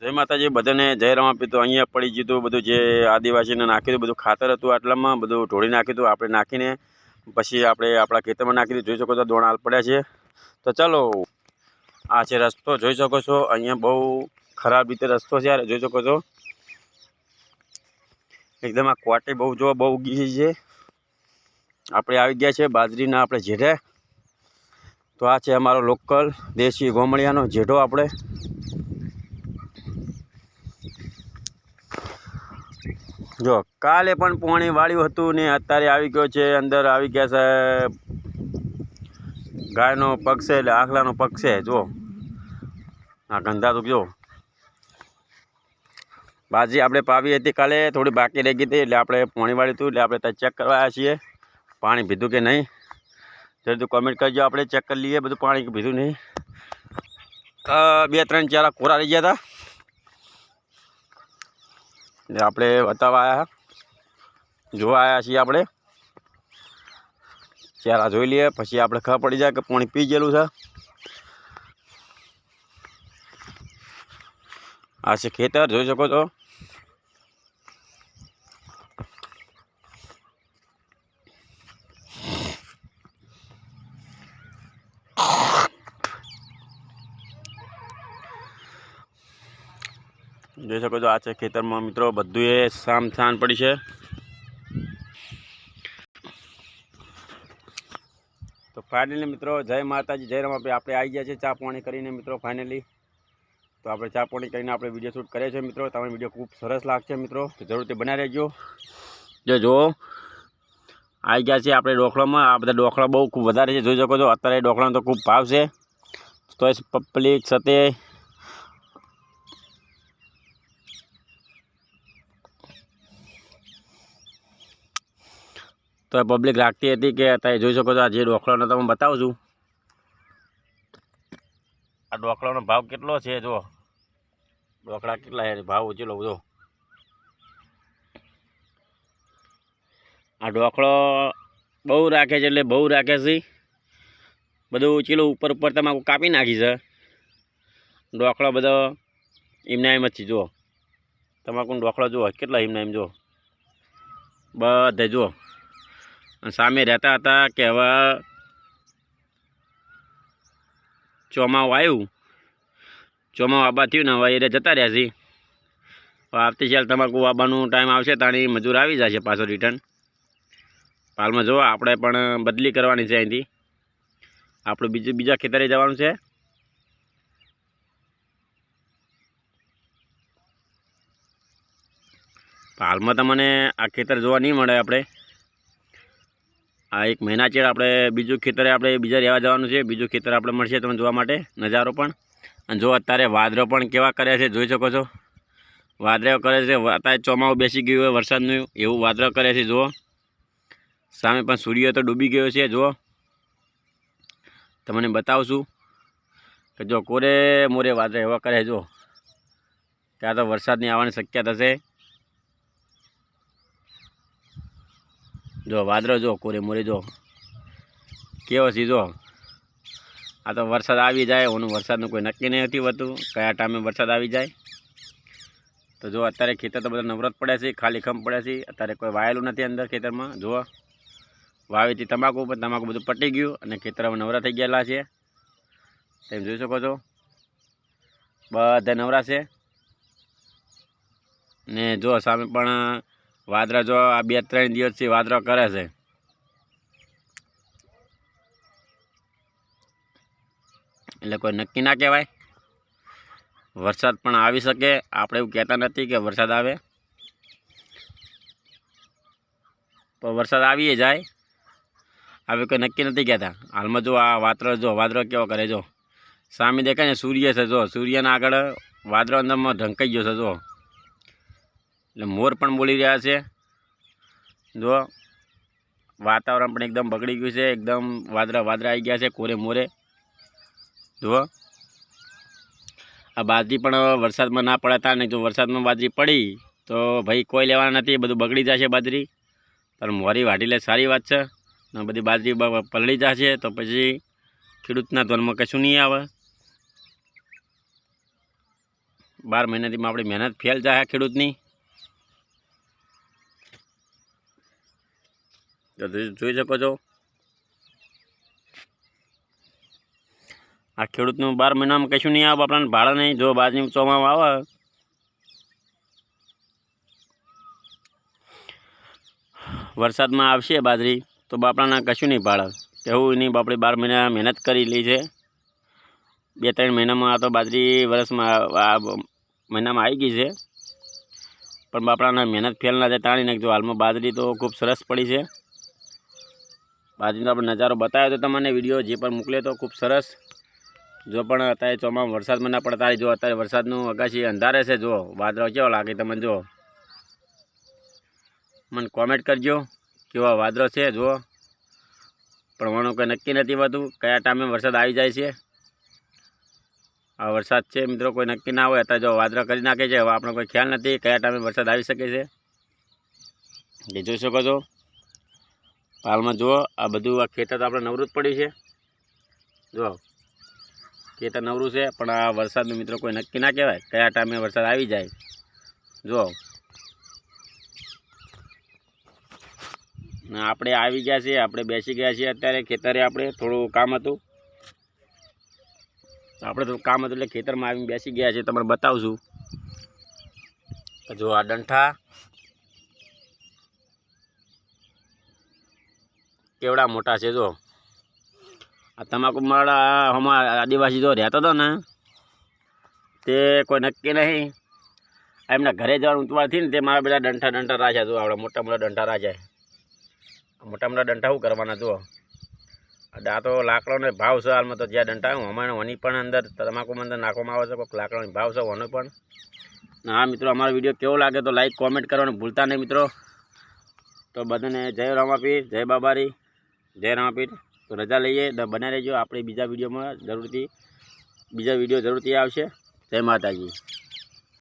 જય માતાજી બધાને જય રમાપી. તો અહીંયા પડી ગયું બધું જે આદિવાસીને નાખ્યું બધું ખાતર હતું આટલામાં બધું ઢોળી નાખ્યું હતું. આપણે નાખીને પછી આપણે આપણા ખેતરમાં નાખી દીધું. જોઈ શકો તો દોણા હાલ પડ્યા છે. તો ચાલો આ છે રસ્તો, જોઈ શકો છો. અહીંયા બહુ ખરાબ રીતે રસ્તો છે યાર, જોઈ શકો છો. એકદમ આ ક્વાટી બહુ જો બહુ ઉગી છે. આપણે આવી ગયા છે બાજરીના આપણે જેઢે. તો આ છે અમારો લોકલ દેશી ગોમળિયાનો જેઢો. આપણે જો કાલે પણ પાણી વાળ્યું હતું ને અત્યારે આવી ગયો છે. અંદર આવી ગયા છે ગાયનો પગ છે, એટલે આખલાનો પગ છે. જો આ ગંધા તો જો બાજી આપણે પાવી હતી કાલે, થોડી બાકી રહી ગઈ હતી એટલે આપણે પાણી વાળ્યું હતું. એટલે આપણે ત્યાં ચેક કરવા આવ્યા છીએ પાણી પીધું કે નહીં. જલ્દી કોમેન્ટ કરજો, આપણે ચેક કરી લઈએ બધું પાણી પીધું નહીં. 2-3 ચારા કોરા રહી ગયા હતા એટલે આપણે બતાવવા આવ્યા, જોવા આવ્યા છીએ. આપણે ચારા જોઈ લઈએ પછી આપણે ખબર પડી જાય કે પાણી પી ગયેલું છે. આ છે ખેતર, જોઈ શકો છો. જોઈ શકો છો આ છે ખેતરમાં મિત્રો, બધું એ સામ થાન પડી છે. તો ફાઇનલી મિત્રો જય માતાજી જય રમાપી. આપણે આવી ગયા છે ચા પાણી કરીને મિત્રો. ફાઇનલી તો આપણે ચા પાણી કરીને આપણે વિડીયો શૂટ કરીએ છીએ મિત્રો. તમને વિડીયો ખૂબ સરસ લાગશે મિત્રો, તો જરૂરથી બનાવી રહેજો. જો આવી ગયા છે આપણે ડોખલામાં. આ બધા ડોખલા બહુ ખૂબ વધારે છે, જોઈ શકો છો. અત્યારે ડોખલાનો તો ખૂબ ભાવ છે. તો પબ્લિક સાથે તો પબ્લિક રાખતી હતી કે અત્યારે જોઈ શકો છો. આ જે ડોખલાનો તમે બતાવું છું, આ ડોખલાનો ભાવ કેટલો છે. જો ડોખલા કેટલા છે, ભાવ ચેલો બધો. આ ડોખલો બહુ રાખે છે, એટલે બહુ રાખે છે બધું. ચેલું ઉપર ઉપર તમાકુ કાપી નાખી છે. ડોખલો બધો એમના એમ જ છે. જુઓ તમાકુનો ડોખલો જુઓ કેટલા એમના એમ. જુઓ બધે જુઓ. સામે રહેતા હતા કે હવે ચોમાવું આવ્યું, ચોમાવું આબા થયું ને હવે એ જતા રહ્યા છે. હવે આવતી સાલ તમાકુ આવવાનું ટાઈમ આવશે તાણી મજૂર આવી જશે પાછો રિટર્ન. હાલમાં જુઓ આપણે પણ બદલી કરવાની છે. અહીંથી આપણે બીજા ખેતરે જવાનું છે. હાલમાં તમને આ ખેતર જોવા નહીં મળે. આપણે આ 1 મહિના ચેડ આપણે બીજું ખેતરે આપણે બીજા રહેવા જવાનું છે. બીજું ખેતર આપણે મળશે તમને જોવા માટે નજારો પણ. અને જો અત્યારે વાદળો પણ કેવા કરે છે, જોઈ શકો છો. વાદળો કરે છે, અત્યારે ચોમાવું બેસી ગયું હોય વરસાદનું એવું વાદળો કરે છે. જુઓ સામે પણ સૂર્ય તો ડૂબી ગયો છે. જુઓ તમને બતાવું છું કે જો કોરે મોરે વાદળો એવા કરે. જો ત્યાં તો વરસાદની આવવાની શક્યતા છે. જો વાદળો જો કોરે મોરે જો કેવો છે. જો આ તો વરસાદ આવી જાય ઓનું વરસાદનું કોઈ નક્કી નહીં હોતું, કયા ટાઈમે વરસાદ આવી જાય. તો જો અત્યારે ખેતર તો બધા નવરત પડ્યા છે, ખાલી ખમ પડ્યા છે. અત્યારે કોઈ વાયેલું નથી અંદર ખેતરમાં. જુઓ વાવેતી તમાકુ, પણ તમાકુ બધું પટી ગયું અને ખેતર હવે નવરા થઈ ગયેલા છે. તમે જોઈ શકો છો બધા નવરા છે. ને જો સામે પણ વાદળા, જો આ 2-3 દિવસથી વાદળા કરે છે. એટલે કોઈ નક્કી ના કહેવાય, વરસાદ પણ આવી શકે. આપણે એવું કહેતા નથી કે વરસાદ આવે, પણ વરસાદ આવી જાય. હવે કોઈ નક્કી નથી કહેતા. હાલમાં જો આ વાદળો કેવો કરે. જો સામે દેખાય ને સૂર્ય છે. જો સૂર્યના આગળ વાદળો અંદરમાં ઢંકાઈ ગયો છે. જો એટલે મોર પણ બોલી રહ્યા છે. જો વાતાવરણ પણ એકદમ બગડી ગયું છે. એકદમ વાદળા આવી ગયા છે કોરે મોરે. જુઓ આ બાજરી પણ વરસાદમાં ના પડતા નહીં. જો વરસાદમાં બાજરી પડી તો ભાઈ કોઈ લેવાના નથી, બધું બગડી જશે બાજરી. પણ મોરી વાઢી લે સારી વાત છે. ને બધી બાજરી પલળી જશે તો પછી ખેડૂતના ધોનમાં કશું નહીં આવે. 12 મહિનાથી આપણી મહેનત ફેલ જાય ખેડૂતની। તો જોઈ શકો છો આ ખેડૂતનું 12 મહિનામાં કશું નહીં આવે, આપણને ભાડા નહીં। જો બાજરી ચોમામાં આવે વરસાદમાં આવશે બાજરી તો બાપડાને કશું નહીં ભાડે, એવું નહીં। બાપડી 12 મહિના મહેનત કરી લી છે, 2-3 મહિનામાં આ તો બાજરી વર્ષમાં આ મહિનામાં આવી ગઈ છે, પણ બાપડાને મહેનત ફેલ ના જાય તાણી નાખજો। હાલમાં બાજરી તો ખૂબ સરસ પડી છે। બાજરીનો આપણે નજારો બતાવ્યો તો તમને વિડીયો જે પણ મોકલ્યો તો ખૂબ સરસ। જો પણ અત્યારે ચોમામાં વરસાદમાં ના પડે તારી જો અત્યારે વરસાદનું અગાશી અંધારે છે, જો વાદળો કેવો લાગે તમને જો મને કોમેન્ટ કરજો કેવા વાદળો છે જો, પણ વણો કંઈ નક્કી નથી હોતું કયા ટાઈમે વરસાદ આવી જાય છે। આ વરસાદ છે મિત્રો કોઈ નક્કી ના હોય, અત્યારે જો વાદળા કરી નાખે છે, હવે આપણો કોઈ ખ્યાલ નથી કયા ટાઈમે વરસાદ આવી શકે છે। એ જોઈ શકો છો હાલમાં જુઓ આ બધું આ ખેતર તો આપણે નવરું જ પડ્યું છે, જો ખેતર નવરું છે, પણ આ વરસાદનું મિત્રો કોઈ નક્કી ના કહેવાય કયા ટાઈમે વરસાદ આવી જાય। જો આપણે આવી ગયા છીએ, આપણે બેસી ગયા છીએ અત્યારે ખેતરે। આપણે થોડું કામ હતું, એટલે ખેતરમાં આવીને બેસી ગયા છે, તમને બતાવું છું। જો આ ડંઠા કેવડા મોટા છે, જો આ તમાકુ માળા હમણાં આદિવાસી જો રહેતો હતો ને તે કોઈ નક્કી નહીં, એમના ઘરે જવાનું ઉતવાળથી ને તે મારા બધા ડંઠા રાખ્યા। જો આપણે મોટા ડંઠા રાખ્યા, મોટા ડંઠા શું કરવાના જુઓ। આ તો લાકડાનો ભાવ છે હાલમાં, તો જ્યાં ડંઠા હમણાં વની પણ અંદર તમાકુમાં અંદર નાખવામાં આવે છે, કોઈક લાકડાનો ભાવ છે વનો પણ। હા મિત્રો અમારો વિડીયો કેવો લાગે તો લાઈક કોમેન્ટ કરવાનું ભૂલતા નહીં મિત્રો। તો બધાને જય રામાપીર, જય બાબારી, જય રામાપીર। તો રજા લઈએ, બને રહેજો, આપણે બીજા વિડીયો જરૂરથી આવશે। જય માતાજી।